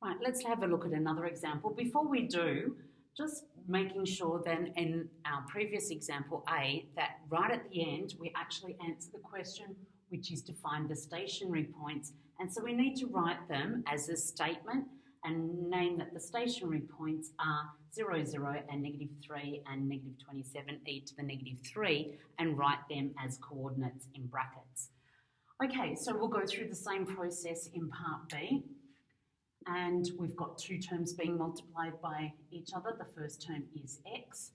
Right, let's have a look at another example. Before we do, just making sure then in our previous example A, that right at the end, we actually answer the question, which is to find the stationary points. And so we need to write them as a statement and name that the stationary points are 0, 0 and -3 and -27 e to the -3 and write them as coordinates in brackets. Okay, so we'll go through the same process in part B. And we've got two terms being multiplied by each other. The first term is x,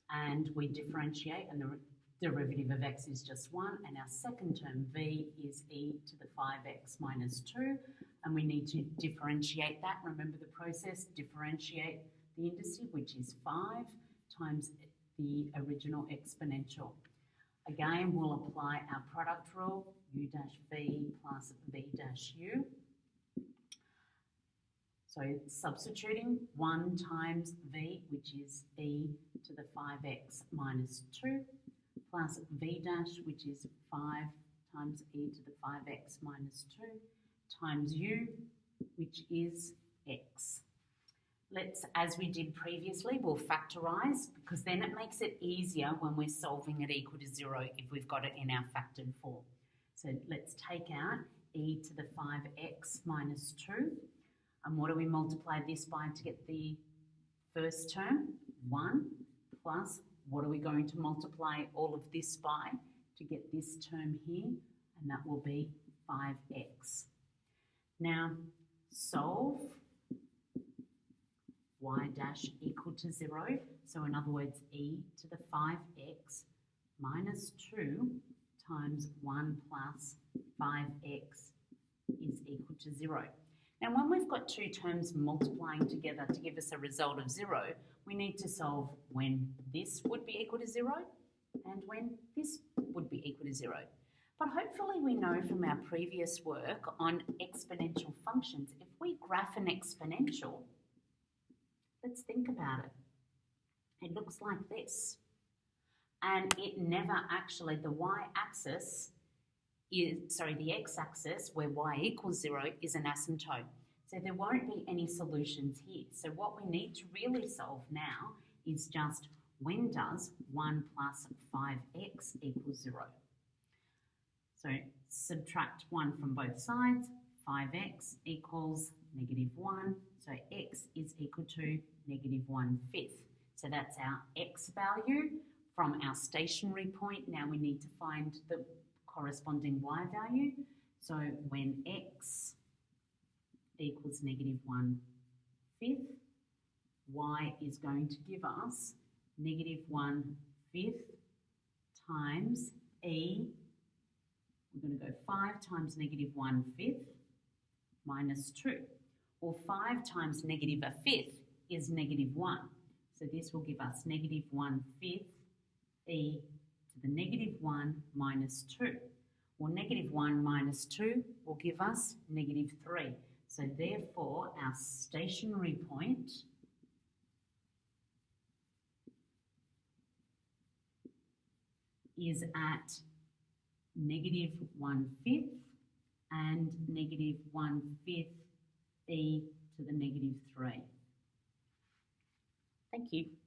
and we differentiate, and the derivative of x is just 1, and our second term, v, is e to the 5x minus 2, and we need to differentiate that. Remember the process, differentiate the indice, which is 5 times the original exponential. Again, we'll apply our product rule, u dash v plus v dash u. So substituting 1 times v, which is e to the 5x minus 2, plus v dash, which is 5 times e to the 5x minus 2, times u, which is x. Let's, as we did previously, we'll factorise, because then it makes it easier when we're solving it equal to 0 if we've got it in our factored form. So let's take out e to the 5x minus 2. And what do we multiply this by to get the first term? 1 plus, what are we going to multiply all of this by to get this term here? And that will be 5x. Now, solve y dash equal to 0. So in other words, e to the 5x minus 2 times 1 plus 5x is equal to 0. Now, when we've got two terms multiplying together to give us a result of 0, we need to solve when this would be equal to 0 and when this would be equal to 0. But hopefully we know from our previous work on exponential functions, if we graph an exponential, let's think about it. It looks like this. And it never actually, the y-axis the x-axis, where y equals 0, is an asymptote. So there won't be any solutions here. So what we need to really solve now is just when does 1 plus 5x equal 0? So subtract 1 from both sides, 5x equals -1. So x is equal to -1/5. So that's our x value from our stationary point. Now we need to find the corresponding y value. So when x equals -1/5, y is going to give us -1/5 times e. We're going to go 5 times -1/5 minus 2. Well, 5 times -1/5 is -1. So this will give us -1/5 e to the -1 minus 2. Well, -1 minus 2 will give us -3. So therefore, our stationary point is at -1/5 and -1/5 e to the -3. Thank you.